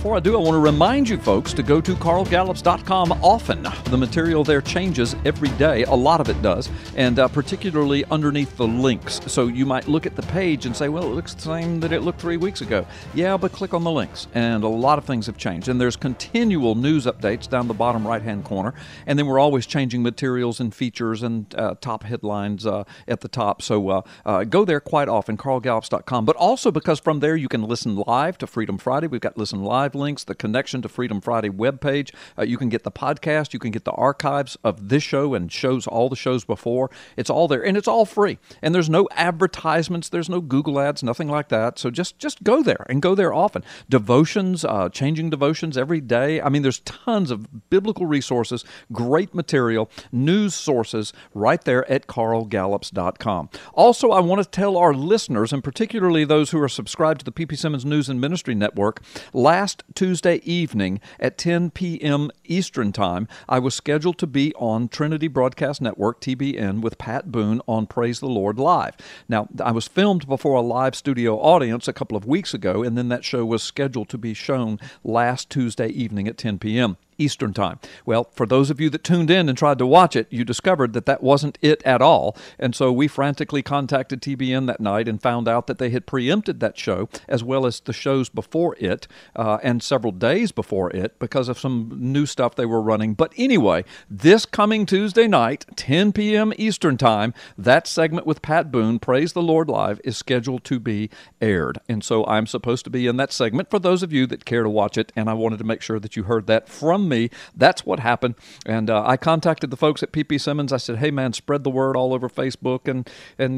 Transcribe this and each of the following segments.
before I do, I want to remind you folks to go to carlgallups.com often. The material there changes every day. A lot of it does, and particularly underneath the links. So you might look at the page and say, well, it looks the same that it looked 3 weeks ago. Yeah, but click on the links, and a lot of things have changed. And there's continual news updates down the bottom right-hand corner, and then we're always changing materials and features and top headlines at the top. So go there quite often, carlgallups.com. But also because from there you can listen live to Freedom Friday. We've got Listen Live links, the connection to Freedom Friday webpage. You can get the podcast. You can get the archives of this show and all the shows before. It's all there, and it's all free. And there's no advertisements. There's no Google ads, nothing like that. So just go there and go there often. Devotions, changing devotions every day. I mean, there's tons of biblical resources, great material, news sources right there at carlgallups.com. Also, I want to tell our listeners, and particularly those who are subscribed to the P.P. Simmons News and Ministry Network, last Tuesday evening at 10 p.m. Eastern Time, I was scheduled to be on Trinity Broadcast Network, TBN, with Pat Boone on Praise the Lord Live. Now, I was filmed before a live studio audience a couple of weeks ago, and then that show was scheduled to be shown last Tuesday evening at 10 p.m. Eastern Time. Well, for those of you that tuned in and tried to watch it, you discovered that that wasn't it at all. And so we frantically contacted TBN that night and found out that they had preempted that show, as well as the shows before it and several days before it, because of some new stuff they were running. But anyway, this coming Tuesday night, 10 p.m. Eastern Time, that segment with Pat Boone, Praise the Lord Live, is scheduled to be aired. And so I'm supposed to be in that segment for those of you that care to watch it, and I wanted to make sure that you heard that from me. That's what happened. And I contacted the folks at P.P. Simmons. I said, hey, man, spread the word all over Facebook and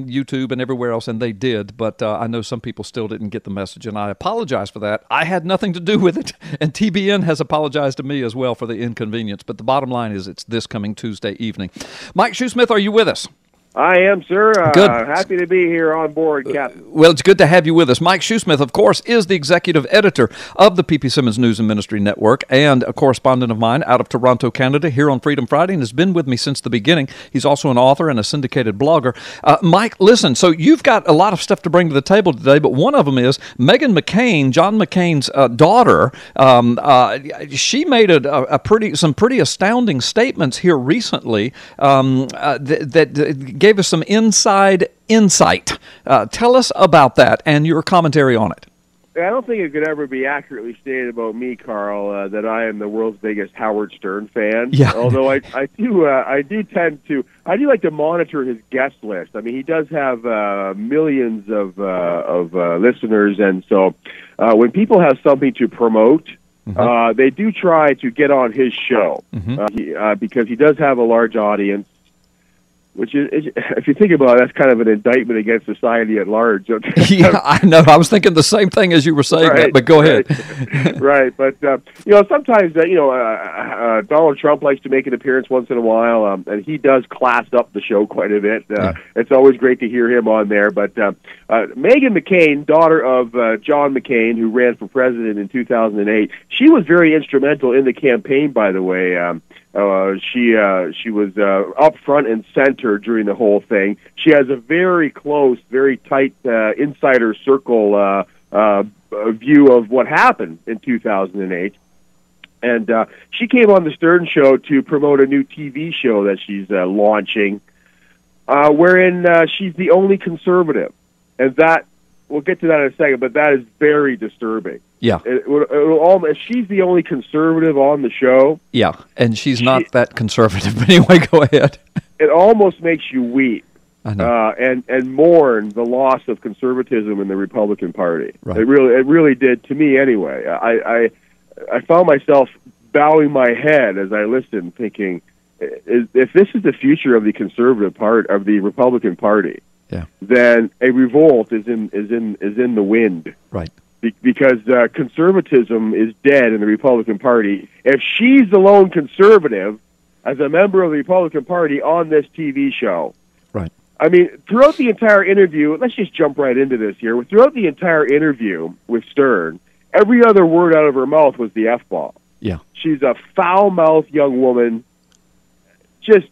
YouTube and everywhere else, and they did. But I know some people still didn't get the message, and I apologize for that. I had nothing to do with it, and TBN has apologized to me as well for the inconvenience. But the bottom line is it's this coming Tuesday evening. Mike Shoesmith, are you with us? I am, sir. Good. Happy to be here on board, Captain. Well, it's good to have you with us. Mike Shoesmith, of course, is the executive editor of the P.P. Simmons News and Ministry Network and a correspondent of mine out of Toronto, Canada, here on Freedom Friday, and has been with me since the beginning. He's also an author and a syndicated blogger. Mike, listen, so you've got a lot of stuff to bring to the table today, but one of them is Meghan McCain, John McCain's daughter. She made some pretty astounding statements here recently that gave us some inside insight. Tell us about that and your commentary on it. I don't think it could ever be accurately stated about me, Carl, that I am the world's biggest Howard Stern fan. Yeah. Although I do like to monitor his guest list. I mean, he does have millions of listeners, and so when people have something to promote, they do try to get on his show because he does have a large audience. Which is, if you think about it, that's kind of an indictment against society at large. Yeah, I know. I was thinking the same thing as you were saying that, but go ahead. Right, but sometimes Donald Trump likes to make an appearance once in a while, and he does class up the show quite a bit. It's always great to hear him on there. But Meghan McCain, daughter of John McCain, who ran for president in 2008, she was very instrumental in the campaign, by the way. She was up front and center during the whole thing. She has a very close, very tight insider circle view of what happened in 2008. And she came on the Stern Show to promote a new TV show that she's launching, wherein she's the only conservative. And that, we'll get to that in a second, but that is very disturbing. Yeah. She's the only conservative on the show. Yeah, and she's not that conservative. But anyway, go ahead. It almost makes you weep. I know. And mourn the loss of conservatism in the Republican Party. Right. It really did to me anyway. I found myself bowing my head as I listened, thinking, if this is the future of the conservative part of the Republican Party, then a revolt is in the wind. Right. Because conservatism is dead in the Republican Party. If she's the lone conservative as a member of the Republican Party on this TV show, right? I mean, throughout the entire interview, let's just jump right into this here. Throughout the entire interview with Stern, every other word out of her mouth was the F-bomb. Yeah. She's a foul-mouthed young woman. Just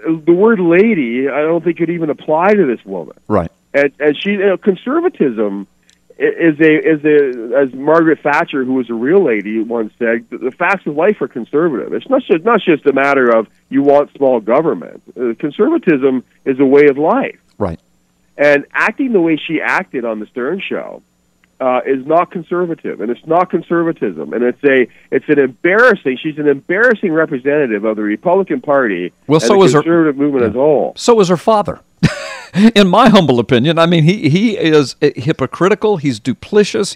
the word lady, I don't think could even apply to this woman. Right. And she, conservatism, as Margaret Thatcher, who was a real lady, once said, the facts of life are conservative. It's not just a matter of you want small government. Conservatism is a way of life. Right. And acting the way she acted on the Stern Show is not conservative, and it's not conservatism, and it's an embarrassing. She's an embarrassing representative of the Republican Party and the conservative movement as a whole. So is her father. In my humble opinion, I mean, he is hypocritical. He's duplicitous.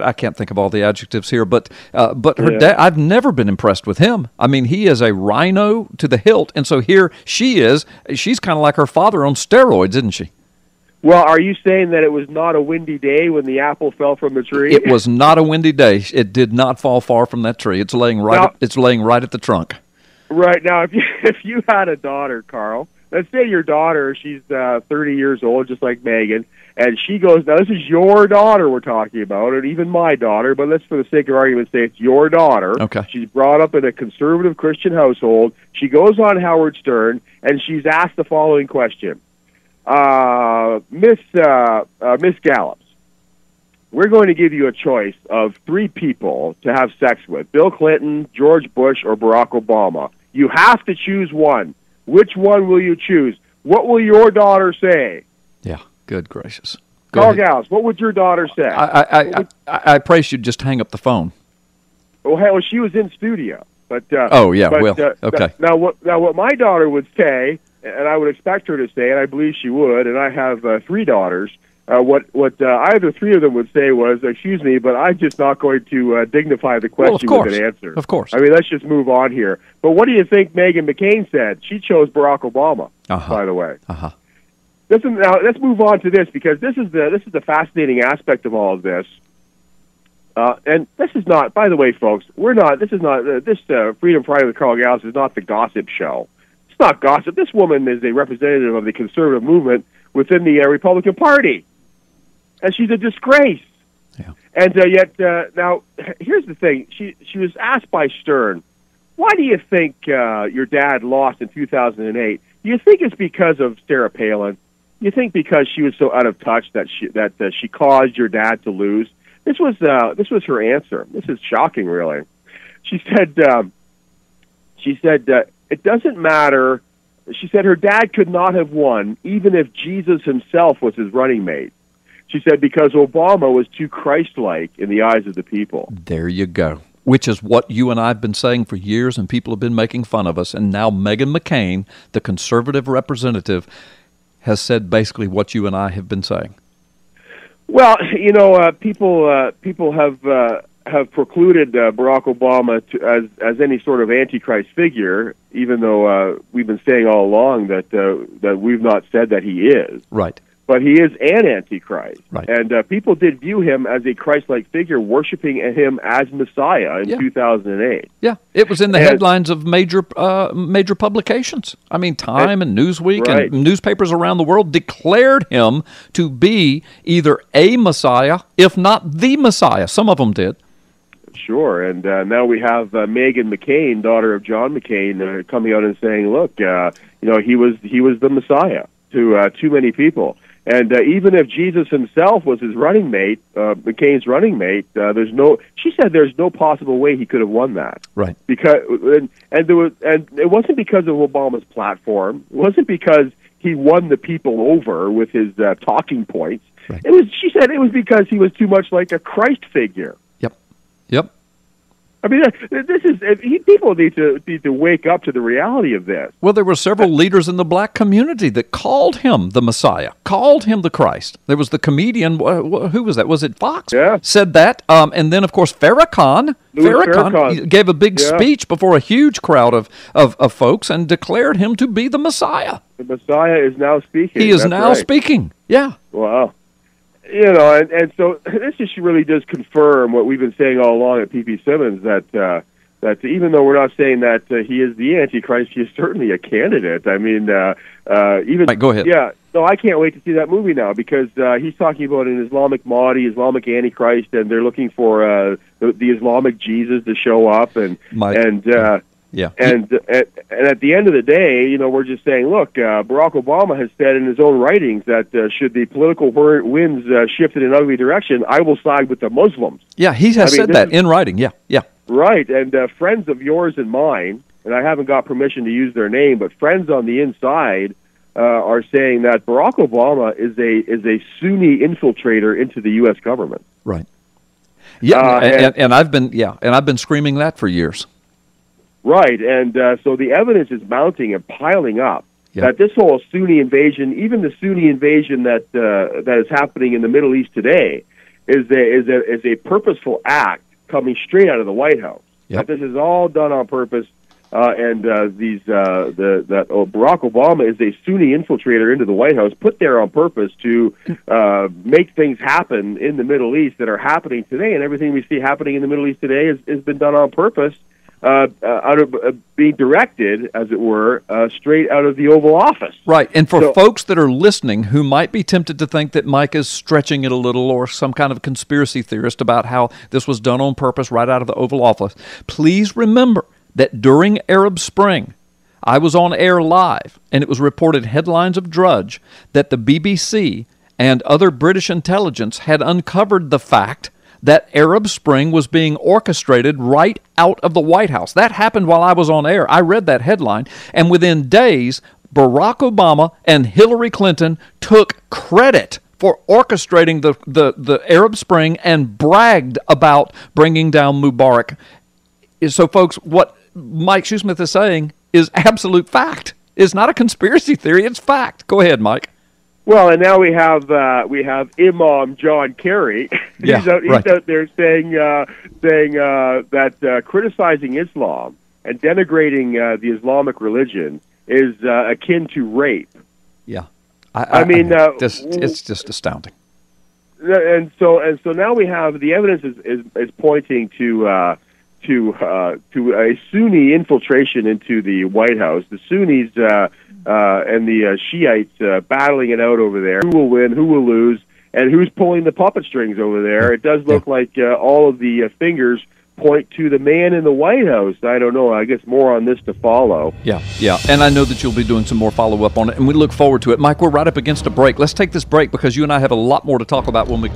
I can't think of all the adjectives here, but her dad. I've never been impressed with him. I mean, he is a rhino to the hilt, and so here she is. She's kind of like her father on steroids, isn't she? Well, are you saying that it was not a windy day when the apple fell from the tree? It was not a windy day. It did not fall far from that tree. It's laying right. It's laying right at the trunk. Right now, if you had a daughter, Carl. Let's say your daughter, she's 30 years old, just like Meghan, and she goes, now this is your daughter we're talking about, and even my daughter, but let's, for the sake of argument, say it's your daughter. Okay. She's brought up in a conservative Christian household. She goes on Howard Stern, and she's asked the following question. Miss Gallups, we're going to give you a choice of 3 people to have sex with, Bill Clinton, George Bush, or Barack Obama. You have to choose one. Which one will you choose? What will your daughter say? Yeah, good gracious. Carl Gallups, what would your daughter say? I pray she'd just hang up the phone. Oh, hell, she was in studio. But okay. Now what my daughter would say, and I would expect her to say, and I believe she would, and I have 3 daughters, what either 3 of them would say was, excuse me, but I'm just not going to dignify the question with an answer. Of course. I mean, let's just move on here. But what do you think Meghan McCain said? She chose Barack Obama, by the way. Uh-huh. Now, let's move on to this, because this is the fascinating aspect of all of this. And this is not, by the way, folks, this Freedom Friday with Carl Gallups is not the gossip show. It's not gossip. This woman is a representative of the conservative movement within the Republican Party. And she's a disgrace. Yeah. And yet, now, here's the thing. She was asked by Stern, why do you think your dad lost in 2008? Do you think it's because of Sarah Palin? You think because she was so out of touch that she caused your dad to lose? This was her answer. This is shocking, really. She said it doesn't matter. She said her dad could not have won even if Jesus himself was his running mate. She said because Obama was too Christ-like in the eyes of the people. There you go. Which is what you and I have been saying for years, and people have been making fun of us. And now Meghan McCain, the conservative representative, has said basically what you and I have been saying. Well, you know, people have precluded Barack Obama as any sort of antichrist figure, even though we've been saying all along that we've not said that he is. Right. But he is an antichrist. Right. And people did view him as a Christ-like figure, worshiping him as Messiah in 2008. Yeah, it was in the headlines of major publications. I mean, Time and Newsweek and newspapers around the world declared him to be either a Messiah, if not the Messiah. Some of them did. Sure, and now we have Meghan McCain, daughter of John McCain, coming out and saying, "Look, he was the Messiah to too many people." And even if Jesus himself was his running mate, McCain's running mate, she said there's no possible way he could have won that. Right. Because and it wasn't because of Obama's platform. It wasn't because he won the people over with his talking points. Right. She said it was because he was too much like a Christ figure. Yep. I mean, people need to wake up to the reality of this. Well, there were several leaders in the black community that called him the Messiah, called him the Christ. There was the comedian, who was that? Was it Fox? Yeah. Said that. And then, of course, Farrakhan gave a big speech before a huge crowd of folks and declared him to be the Messiah. The Messiah is now speaking. He is now speaking. Yeah. Wow. You know, and so this just really does confirm what we've been saying all along at ppsimmons, that even though we're not saying that he is the Antichrist, he is certainly a candidate. I mean, even go ahead. Yeah, no, I can't wait to see that movie now, because he's talking about an Islamic Mahdi, Islamic Antichrist, and they're looking for the Islamic Jesus to show up, and Yeah. And at the end of the day, you know, we're just saying, look, Barack Obama has said in his own writings that should the political winds shift in an ugly direction, I will side with the Muslims. Yeah, he has said that in writing. Yeah, yeah. Right, and friends of yours and mine, and I haven't got permission to use their name, but friends on the inside are saying that Barack Obama is a Sunni infiltrator into the U.S. government. Right. Yeah, and I've been screaming that for years. Right, and so the evidence is mounting and piling up that this whole Sunni invasion, even the Sunni invasion that is happening in the Middle East today, is a purposeful act coming straight out of the White House. Yep. That this is all done on purpose. Barack Obama is a Sunni infiltrator into the White House, put there on purpose to make things happen in the Middle East that are happening today, and everything we see happening in the Middle East today has been done on purpose, out of being directed, as it were, straight out of the Oval Office. Right, and for folks that are listening who might be tempted to think that Mike is stretching it a little or some kind of conspiracy theorist about how this was done on purpose right out of the Oval Office, please remember that during Arab Spring, I was on air live, and it was reported headlines of Drudge that the BBC and other British intelligence had uncovered the fact that Arab Spring was being orchestrated right out of the White House. That happened while I was on air. I read that headline, and within days, Barack Obama and Hillary Clinton took credit for orchestrating the Arab Spring and bragged about bringing down Mubarak. So, folks, what Mike Shoesmith is saying is absolute fact. It's not a conspiracy theory, it's fact. Go ahead, Mike. Well, and now we have Imam John Kerry. He's out there saying that criticizing Islam and denigrating the Islamic religion is akin to rape. Yeah, it's just astounding. And so now we have the evidence is pointing to a Sunni infiltration into the White House. The Sunnis and the Shiites battling it out over there. Who will win? Who will lose? And who's pulling the puppet strings over there? It does look like all of the fingers point to the man in the White House. I don't know. I guess more on this to follow. Yeah. And I know that you'll be doing some more follow-up on it, and we look forward to it. Mike, we're right up against a break. Let's take this break because you and I have a lot more to talk about when we...